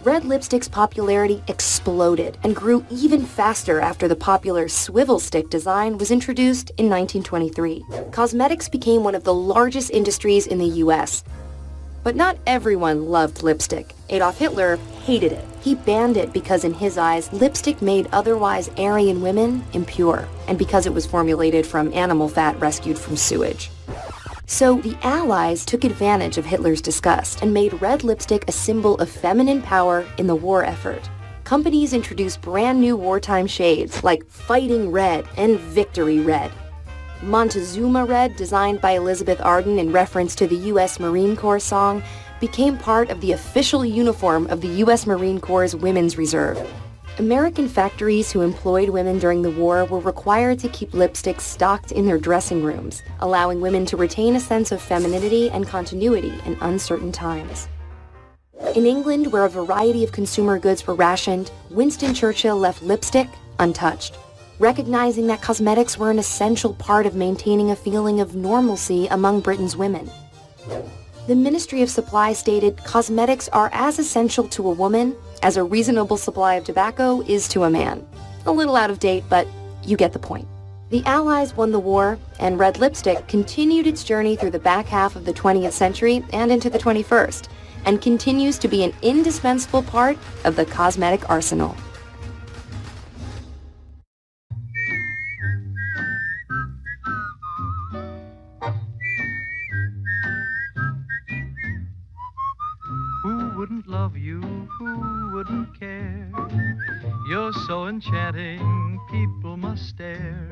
Red lipstick's popularity exploded and grew even faster after the popular swivel stick design was introduced in 1923. Cosmetics became one of the largest industries in the US. But not everyone loved lipstick. Adolf Hitler hated it. He banned it because in his eyes, lipstick made otherwise Aryan women impure, and because it was formulated from animal fat rescued from sewage. So the Allies took advantage of Hitler's disgust and made red lipstick a symbol of feminine power in the war effort. Companies introduced brand new wartime shades like Fighting Red and Victory Red. Montezuma Red, designed by Elizabeth Arden in reference to the U.S. Marine Corps song, became part of the official uniform of the U.S. Marine Corps' Women's Reserve. American factories who employed women during the war were required to keep lipstick stocked in their dressing rooms, allowing women to retain a sense of femininity and continuity in uncertain times. In England, where a variety of consumer goods were rationed, Winston Churchill left lipstick untouched, recognizing that cosmetics were an essential part of maintaining a feeling of normalcy among Britain's women. The Ministry of Supply stated, "Cosmetics are as essential to a woman as a reasonable supply of tobacco is to a man." A little out of date, but you get the point. The Allies won the war, and red lipstick continued its journey through the back half of the 20th century and into the 21st, and continues to be an indispensable part of the cosmetic arsenal. Who wouldn't love you? Who wouldn't care? You're so enchanting, people must stare.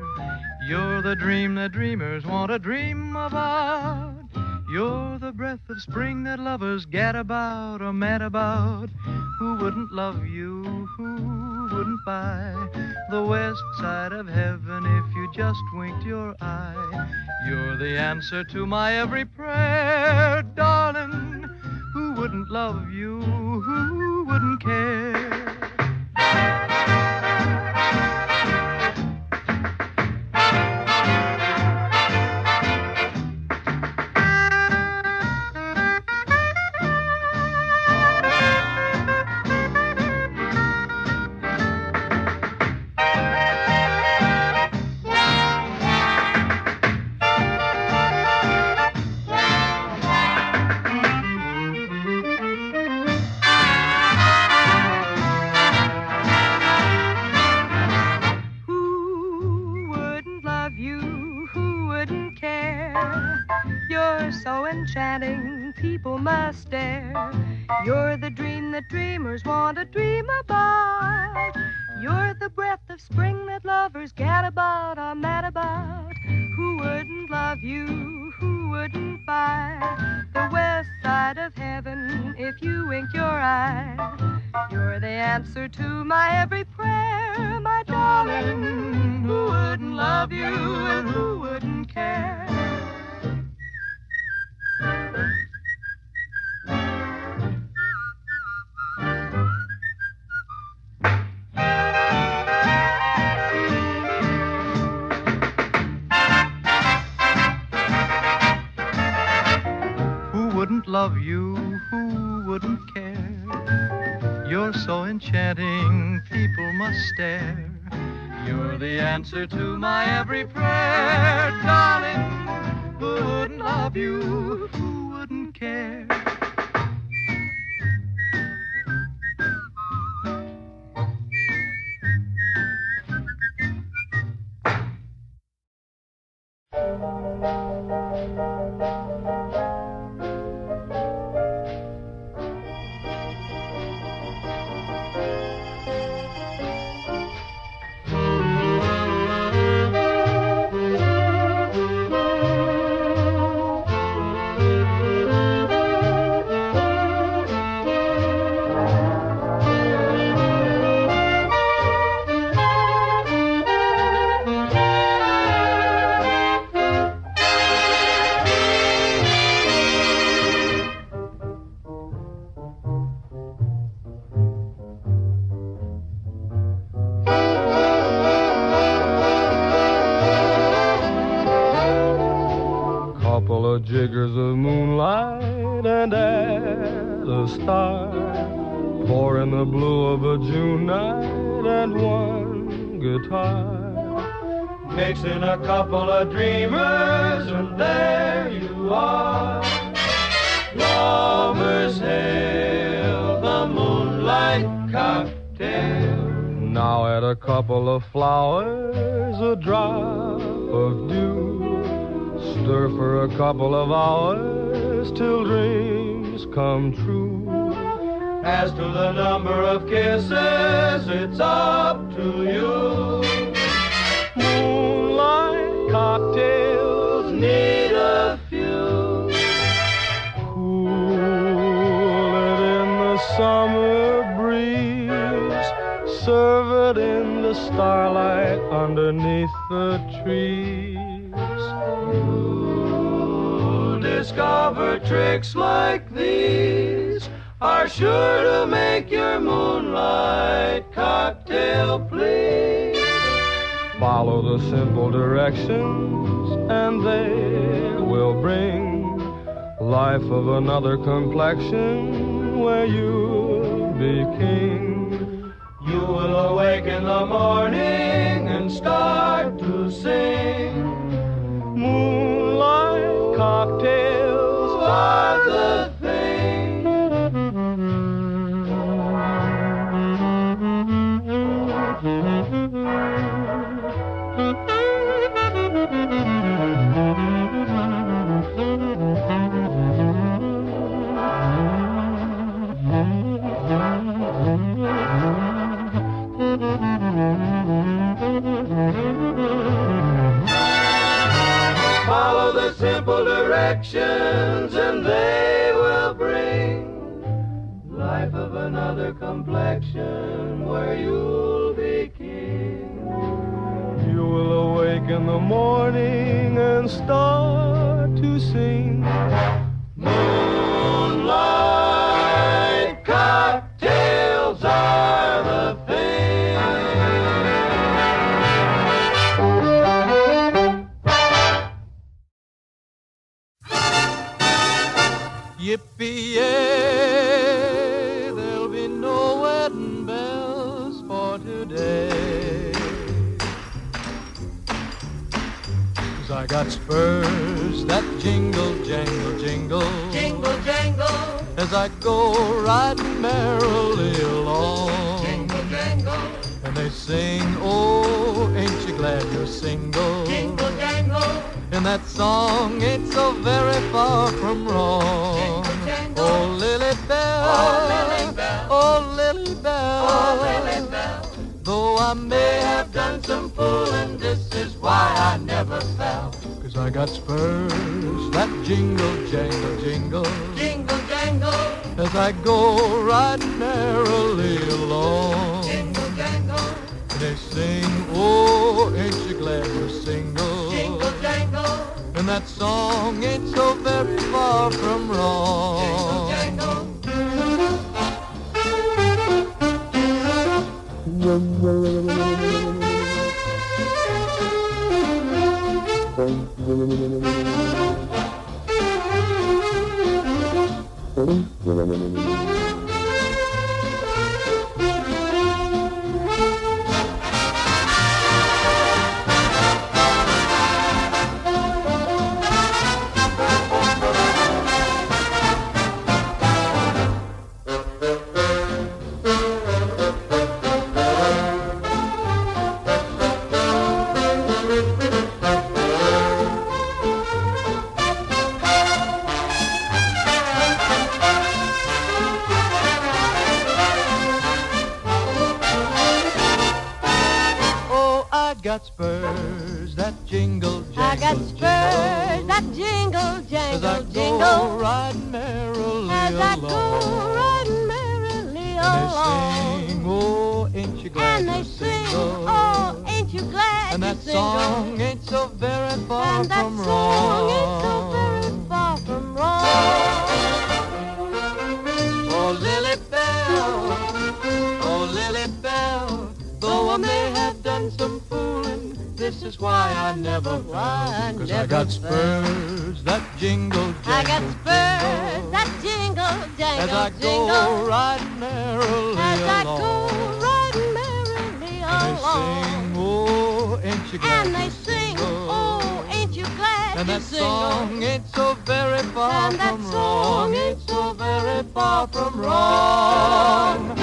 You're the dream that dreamers want to dream about. You're the breath of spring that lovers get about or mad about. Who wouldn't love you? Who wouldn't buy the west side of heaven if you just winked your eye? You're the answer to my every prayer, darling. Who wouldn't love you? Who wouldn't care? Enchanting, people must stare. You're the dream that dreamers want to dream about. You're the breath of spring that lovers get about or mad about. Who wouldn't love you? Who wouldn't buy the west side of heaven if you winked your eye? You're the answer to my every prayer, my darling. Who wouldn't love you and who wouldn't care? Love you, who wouldn't care? You're so enchanting, people must stare. You're the answer to my every prayer, darling. Who wouldn't love you, who wouldn't care? there in the blue of a June night and one guitar. Mix in a couple of dreamers and there you are. Lovers hail the moonlight cocktail. Now add a couple of flowers, a drop of dew. Stir for a couple of hours till dreams come true. As to the number of kisses, it's up to you. Moonlight cocktails need a few. Cool it in the summer breeze. Serve it in the starlight underneath the trees. You'll discover tricks like these are sure to make your moonlight cocktail please. Follow the simple directions and they will bring life of another complexion where you'll be king. You will awake in the morning and start to sing. Moonlight cocktails are the thing. Follow the simple directions and they will bring life of another complexion where you'll be king. You will awake in the morning and start to sing. Moonlight cocktails are the thing. Yippee-yay, there'll be no wedding bells for today. 'Cause I got spurs that jingle, jangle, jingle. Jingle, jangle. As I go riding merrily along. Jingle, jangle. And they sing, oh, ain't you glad you're single? Jingle, jangle. And that song ain't so very far from wrong. Jingle, jangle. Oh, Lily Bell, Oh, Lily Bell. oh, Lily Bell. Oh, Lily Bell. Though I may have done some fooling, this is why I never fell. 'Cause I got spurs that jingle, jangle, jingle. Jingle, jangle. As I go riding merrily along. Jingle, jangle. They sing, oh, ain't you glad you're single? Jingle, jangle. And that song ain't so very far from wrong. Jingle, got spurs that jingle, jangle, I got spurs that jingle, as I jangle, go jingle. riding merrily As I along. go riding merrily And they along. sing, oh, ain't you glad And you're they sing, single? oh, ain't you glad And you're that single? song ain't so very far And that from song ain't so wrong. very far from wrong. Oh, Lily Bell, oh, Lily Bell, though I may have done some fooling, this is why I never fell. 'Cause I got spurs that jingle, jangle, I got spurs that jingle, as jangle, I jingle. go riding merrily As Ain't you glad And they to sing, single? oh, ain't you glad And to that single? song ain't so very far And that from song wrong. ain't Ain't so very far from wrong.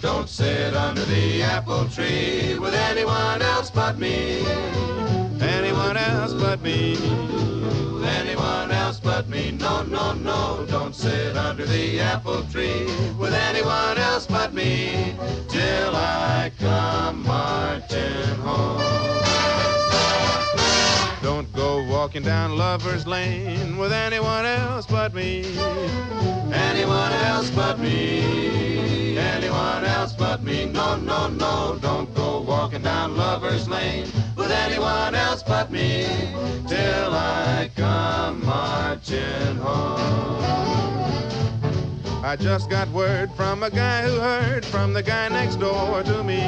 Don't sit under the apple tree with anyone else but me. Anyone else but me. Anyone else but me. No, no, no. Don't sit under the apple tree with anyone else but me till I come marching home. Don't go walking down Lover's Lane with anyone else but me. Anyone else but me. Anyone else but me. No, no, no. Don't go walking down Lover's Lane with anyone else but me till I come marching home. I just got word from a guy who heard from the guy next door to me.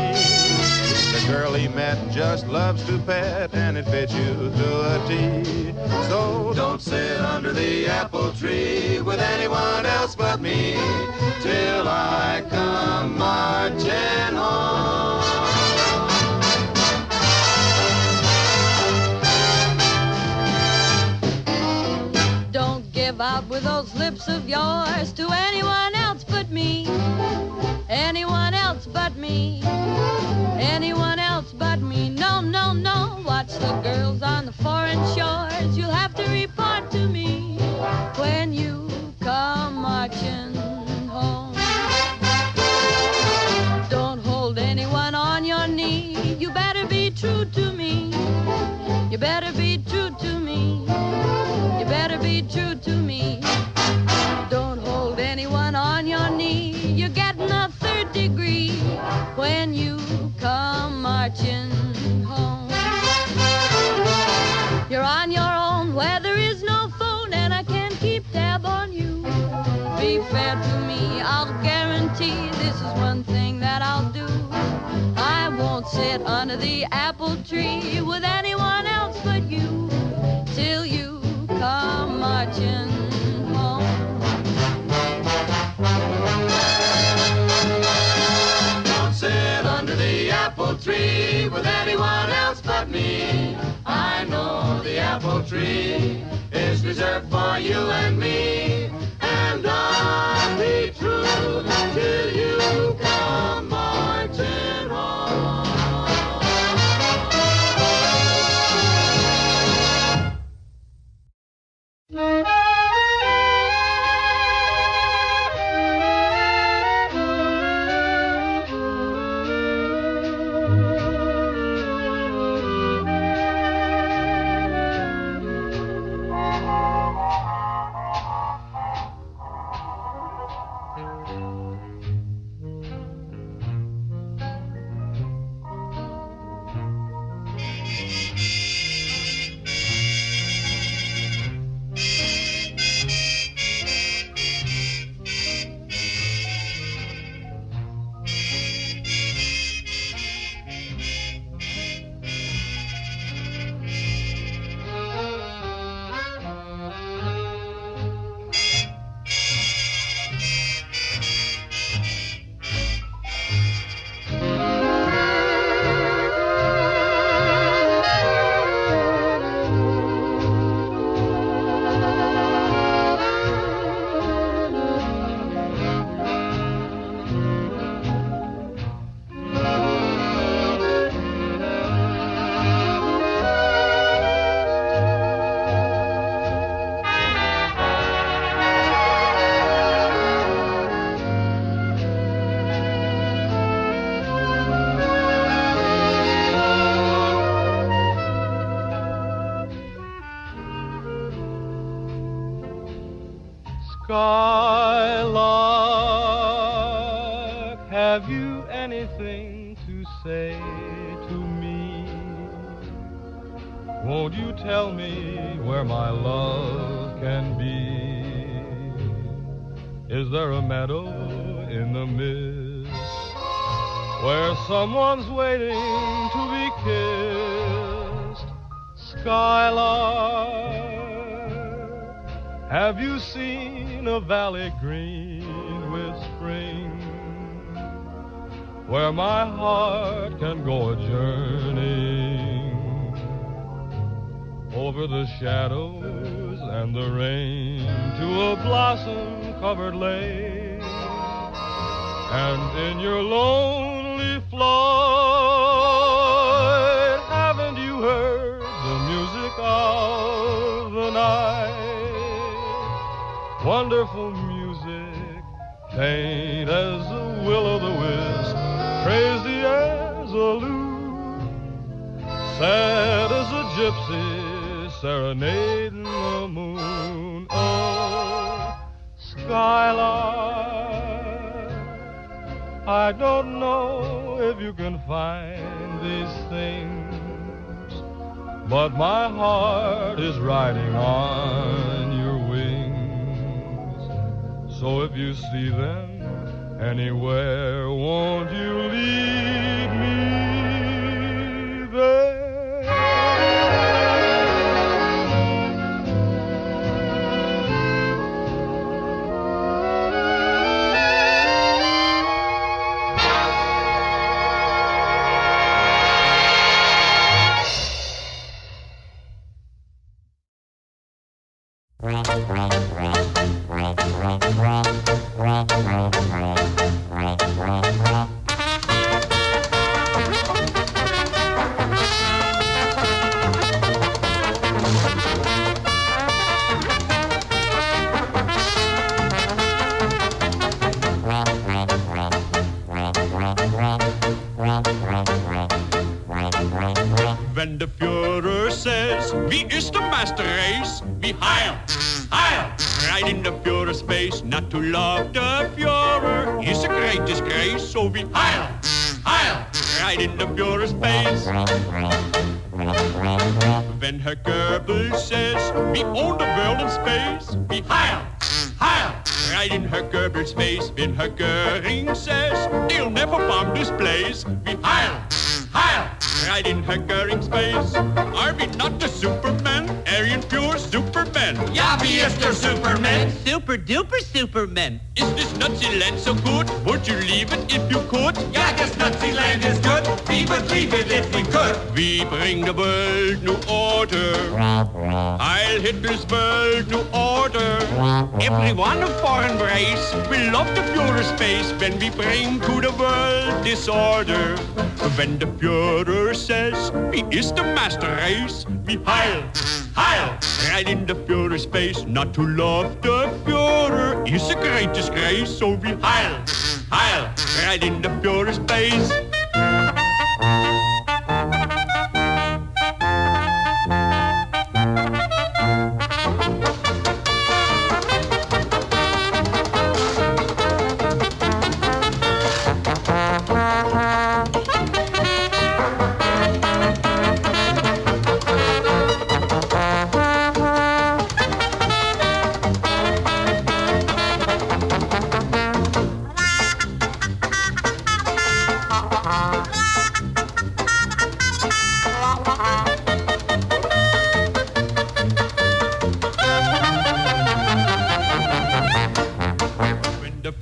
The girl he met just loves to pet, and it fits you to a T. So don't sit under the apple tree with anyone else but me till I come marching home. Don't give out with those lips of yours to anyone else but me. Anyone else but me. Anyone else but me. No, no, no. Watch the girls on the foreign shores. You'll have to report to me when you come marching home. Don't hold anyone on your knee. You better be true to me. You better be true to me. You better be true to me. Don't hold anyone on your knee. You're getting a third degree when you come marching home. You're on your own where there is no phone, and I can't keep tab on you. Be fair to me, I'll guarantee this is one thing that I'll do. I won't sit under the apple tree with anyone else but you till you come marching home. Don't sit under the apple tree with anyone else but me. I know the apple tree is reserved for you and me, and I'll be true till you come marching home. Have you anything to say to me? Won't you tell me where my love can be? Is there a meadow in the mist where someone's waiting to be kissed? Skylark, have you seen a valley green with spring, where my heart can go a-journeying over the shadows and the rain to a blossom-covered lake? And in your lonely flight, haven't you heard the music of the night? Wonderful music, faint as a will-o'-the-wisp, crazy as a lute, sad as a gypsy serenading the moon. Oh, Skylark, I don't know if you can find these things, but my heart is riding on your wings. So if you see them anywhere, won't you lead me there? When the Führer says, wie ist der Master Race? Wie heil, heil, right in the Führer's face. Not to love the Führer is a great disgrace. So wie heil, heil, right in the Führer's face. When Herr Goebbels says, we own the world in space. Wie heil, heil, right in Herr Goebbels' face. When Herr Göring says, they'll never bomb this place. Wie heil, heil, right in Herr Göring's face. Are we not the Superman? Aryan pure Superman. Ja, wie ist der Superman? Super duper Superman. Is this Nazi land so good? Would you leave it if you could? Ja, das Nazi-Land is good. We would leave it if we could. We bring the world new order. I'll Hitler's world new order. Everyone a foreign race will love the Führer's face when we bring to the world disorder. When the Führer says, wie ist the master race? We heil, heil, right in the Führer's face. Not to love the Führer is a great disgrace. So we heil, heil, right in the Führer's face.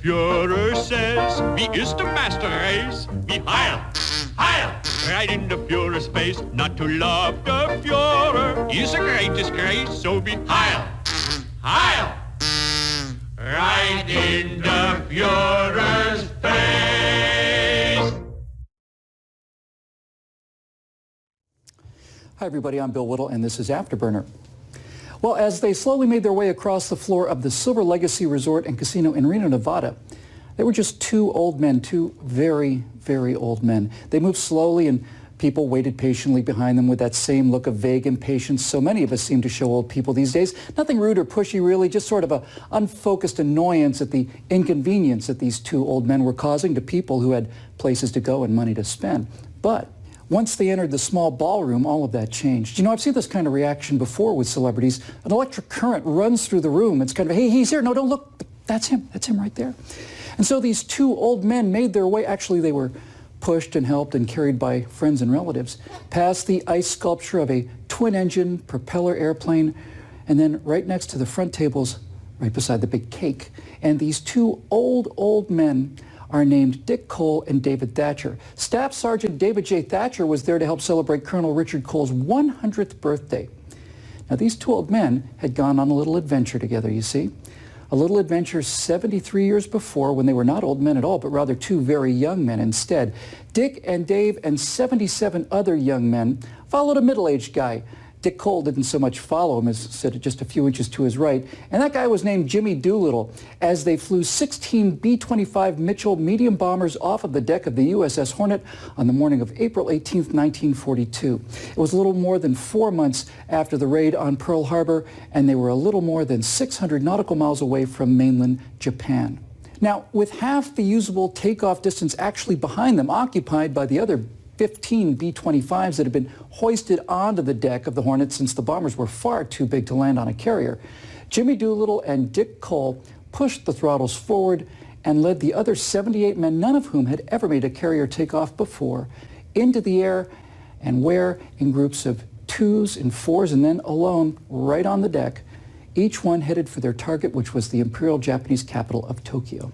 Führer says, wie ist the master race? Wie heil, heil, right in the Führer's face. Not to love the Führer is a great disgrace. So be heil, heil, right in the Führer's face. Hi everybody, I'm Bill Whittle and this is Afterburner. Well, as they slowly made their way across the floor of the Silver Legacy Resort and Casino in Reno, Nevada, they were just two old men, two very, very old men. They moved slowly and People waited patiently behind them with that same look of vague impatience so many of us seem to show old people these days. Nothing rude or pushy really, just sort of a unfocused annoyance at the inconvenience that these two old men were causing to people who had places to go and money to spend. But once they entered the small ballroom, all of that changed. You know, I've seen this kind of reaction before with celebrities. An electric current runs through the room. It's kind of, hey, he's here. No, don't look. That's him right there. And so these two old men made their way, actually they were pushed and helped and carried by friends and relatives, past the ice sculpture of a twin-engine propeller airplane, and then right next to the front tables, right beside the big cake. And these two old men are named Dick Cole and David Thatcher. Staff Sergeant David J. Thatcher was there to help celebrate Colonel Richard Cole's 100th birthday. Now, these two old men had gone on a little adventure together, you see. A little adventure 73 years before, when they were not old men at all, but rather two very young men instead. Dick and Dave and 77 other young men followed a middle-aged guy. Dick Cole didn't so much follow him as stood just a few inches to his right, and that guy was named Jimmy Doolittle, as they flew 16 B-25 Mitchell medium bombers off of the deck of the USS Hornet on the morning of April 18, 1942. It was a little more than 4 months after the raid on Pearl Harbor, and they were a little more than 600 nautical miles away from mainland Japan. Now, with half the usable takeoff distance actually behind them, occupied by the other 15 B-25s that had been hoisted onto the deck of the Hornet since the bombers were far too big to land on a carrier, Jimmy Doolittle and Dick Cole pushed the throttles forward and led the other 78 men, none of whom had ever made a carrier takeoff before, into the air, and where, in groups of twos and fours and then alone right on the deck, each one headed for their target, which was the Imperial Japanese capital of Tokyo.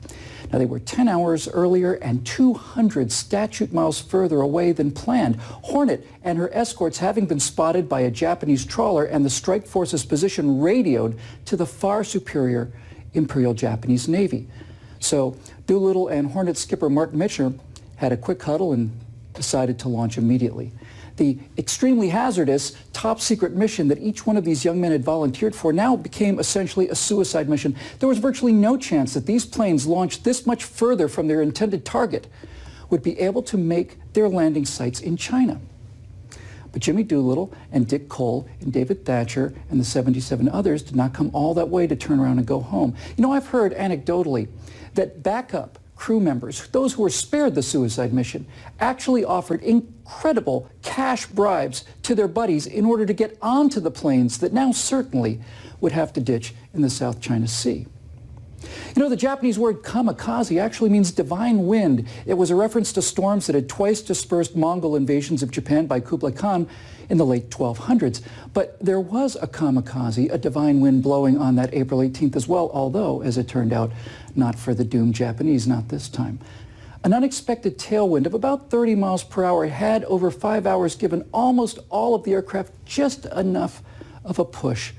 Now, they were 10 hours earlier and 200 statute miles further away than planned. Hornet and her escorts having been spotted by a Japanese trawler, and the strike force's position radioed to the far superior Imperial Japanese Navy. So Doolittle and Hornet skipper Mark Mitchner had a quick huddle and decided to launch immediately. The extremely hazardous, top-secret mission that each one of these young men had volunteered for now became essentially a suicide mission. There was virtually no chance that these planes, launched this much further from their intended target, would be able to make their landing sites in China. But Jimmy Doolittle and Dick Cole and David Thatcher and the 77 others did not come all that way to turn around and go home. You know, I've heard anecdotally that backup crew members, those who were spared the suicide mission, actually offered incredible cash bribes to their buddies in order to get onto the planes that now certainly would have to ditch in the South China Sea. You know, the Japanese word kamikaze actually means divine wind. It was a reference to storms that had twice dispersed Mongol invasions of Japan by Kublai Khan in the late 1200s. But there was a kamikaze, a divine wind, blowing on that April 18th as well, although, as it turned out, not for the doomed Japanese, not this time. An unexpected tailwind of about 30 miles per hour had, over 5 hours, given almost all of the aircraft just enough of a push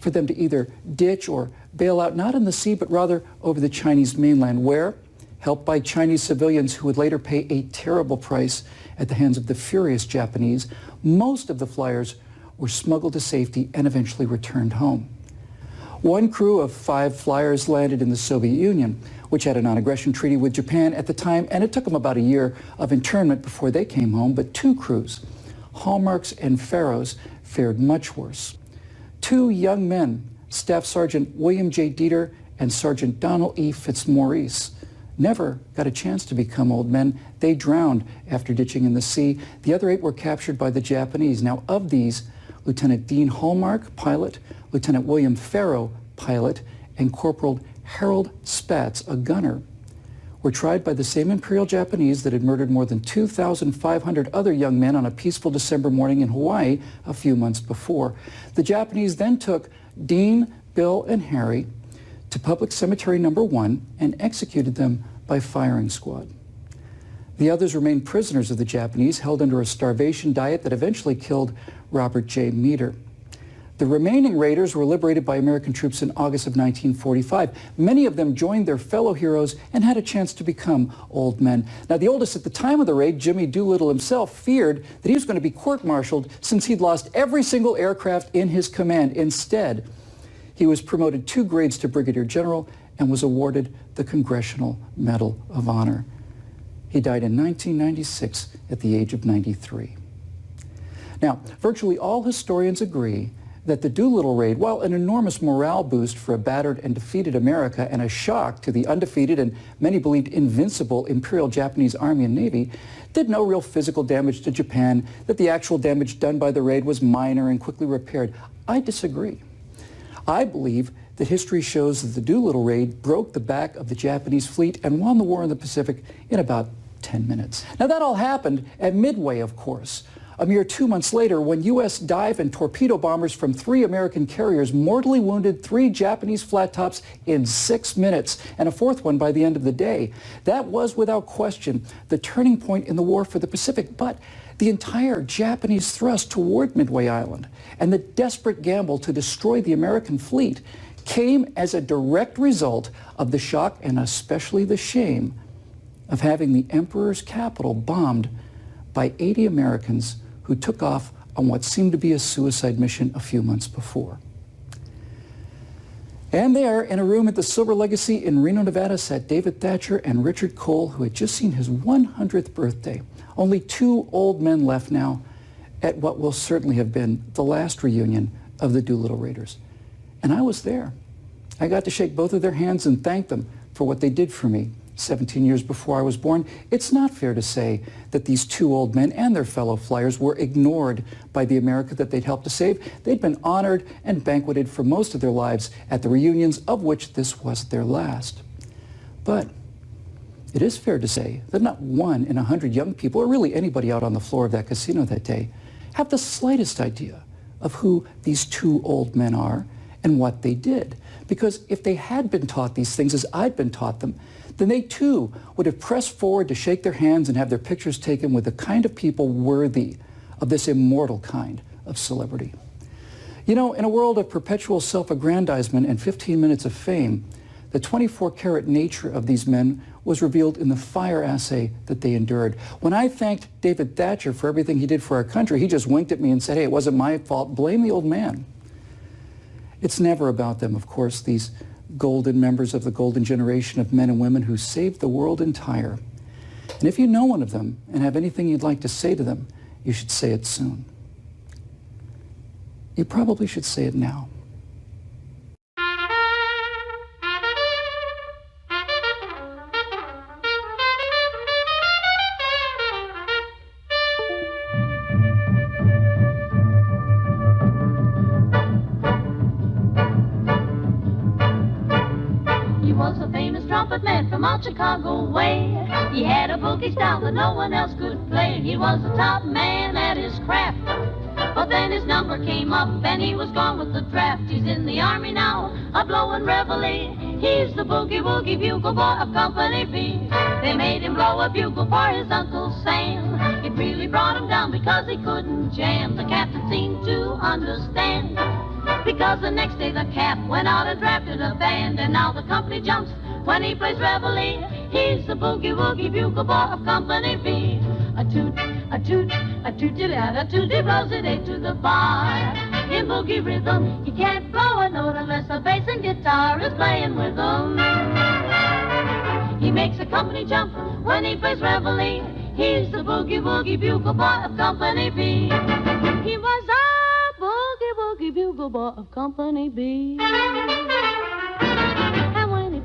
for them to either ditch or bail out, not in the sea, but rather over the Chinese mainland, where, helped by Chinese civilians who would later pay a terrible price at the hands of the furious Japanese, most of the flyers were smuggled to safety and eventually returned home. One crew of 5 flyers landed in the Soviet Union, which had a non-aggression treaty with Japan at the time, and it took them about a year of internment before they came home. But 2 crews, Hallmarks and Pharaohs, fared much worse. 2 young men, Staff Sergeant William J. Dieter and Sergeant Donald E. Fitzmaurice, never got a chance to become old men. They drowned after ditching in the sea. The other 8 were captured by the Japanese. Now, of these, Lieutenant Dean Hallmark, pilot, Lieutenant William Farrow, pilot, and Corporal Harold Spatz, a gunner, were tried by the same Imperial Japanese that had murdered more than 2,500 other young men on a peaceful December morning in Hawaii a few months before. The Japanese then took Dean, Bill, and Harry to Public Cemetery No. 1 and executed them by firing squad. The others remained prisoners of the Japanese, held under a starvation diet that eventually killed Robert J. Meader. The remaining raiders were liberated by American troops in August of 1945. Many of them joined their fellow heroes and had a chance to become old men. Now, the oldest at the time of the raid, Jimmy Doolittle himself, feared that he was going to be court-martialed since he'd lost every single aircraft in his command. Instead, he was promoted 2 grades to Brigadier General and was awarded the Congressional Medal of Honor. He died in 1996 at the age of 93. Now, virtually all historians agree that the Doolittle raid, while an enormous morale boost for a battered and defeated America and a shock to the undefeated and many believed invincible Imperial Japanese Army and Navy, did no real physical damage to Japan, that the actual damage done by the raid was minor and quickly repaired. I disagree. I believe that history shows that the Doolittle raid broke the back of the Japanese fleet and won the war in the Pacific in about 10 minutes. Now that all happened at Midway, of course. A mere 2 months later, when U.S. dive and torpedo bombers from 3 American carriers mortally wounded 3 Japanese flat tops in 6 minutes, and a 4th one by the end of the day. That was, without question, the turning point in the war for the Pacific. But the entire Japanese thrust toward Midway Island and the desperate gamble to destroy the American fleet came as a direct result of the shock and especially the shame of having the Emperor's capital bombed by 80 Americans who took off on what seemed to be a suicide mission a few months before. And there, in a room at the Silver Legacy in Reno, Nevada, sat David Thatcher and Richard Cole, who had just seen his 100th birthday. Only 2 old men left now at what will certainly have been the last reunion of the Doolittle Raiders. And I was there. I got to shake both of their hands and thank them for what they did for me 17 years before I was born. It's not fair to say that these 2 old men and their fellow flyers were ignored by the America that they'd helped to save. They'd been honored and banqueted for most of their lives at the reunions, of which this was their last. But it is fair to say that not 1 in 100 young people, or really anybody out on the floor of that casino that day, have the slightest idea of who these 2 old men are and what they did. Because if they had been taught these things as I'd been taught them, then they too would have pressed forward to shake their hands and have their pictures taken with the kind of people worthy of this immortal kind of celebrity. You know, in a world of perpetual self-aggrandizement and 15 minutes of fame, the 24-karat nature of these men was revealed in the fire assay that they endured. When I thanked David Thatcher for everything he did for our country, he just winked at me and said, "Hey, it wasn't my fault. Blame the old man." It's never about them, of course, these golden members of the golden generation of men and women who saved the world entire. And if you know one of them and have anything you'd like to say to them, you should say it soon. You probably should say it now. From out Chicago way, he had a boogie style that no one else could play. He was the top man at his craft, but then his number came up and he was gone with the draft. He's in the army now, a blowin' reveille. He's the boogie-woogie bugle boy of Company B. They made him blow a bugle for his Uncle Sam. It really brought him down because he couldn't jam. The captain seemed to understand, because the next day the cap went out and drafted a band, and now the company jumps when he plays reveille. He's the boogie-woogie bugle boy of Company B. A toot, a toot, a toot-a-toot, a toot, he blows it 8 to the bar. In boogie rhythm, he can't blow a note unless a bass and guitar is playing with him. He makes a company jump when he plays reveille. He's the boogie-woogie bugle boy of Company B. He was a boogie-woogie bugle boy of Company B.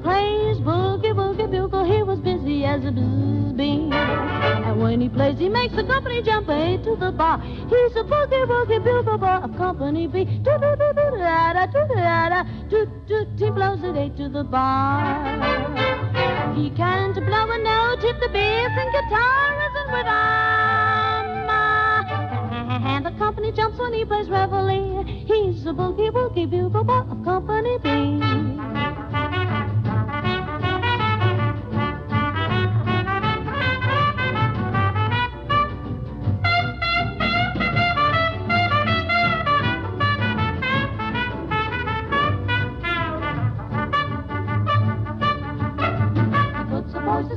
Plays boogie-woogie bugle, he was busy as a bzz bean. And when he plays, he makes the company jump 8 to the bar. He's a boogie-woogie bugle boy of Company B. Do-do-do-do-da-da, do-da-da, do-do, he blows it 8 to the bar. He can't blow a note if the bass and guitar isn't with him. And the company jumps when he plays reveille. He's a boogie-woogie bugle boy of Company B.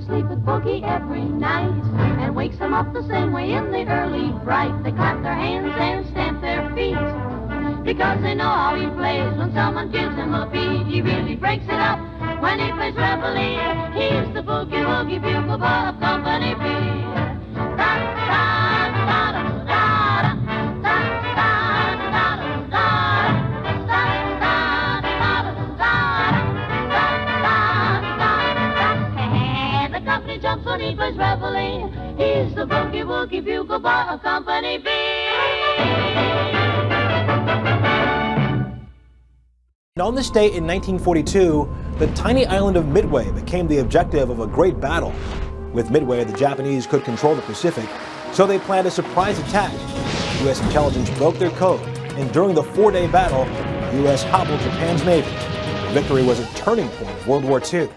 Sleep with boogie every night and wakes them up the same way in the early bright. They clap their hands and stamp their feet because they know how he plays. When someone gives him a beat, he really breaks it up. When he plays reveille, he's the boogie-woogie bugle boy of Company B. Da, da, da, da, da, da, He's the boogie-woogie bugle boy of Company B. And on this date in 1942, the tiny island of Midway became the objective of a great battle. With Midway, the Japanese could control the Pacific, so they planned a surprise attack. U.S. intelligence broke their code, and during the 4-day battle, the U.S. hobbled Japan's navy. The victory was a turning point of World War II.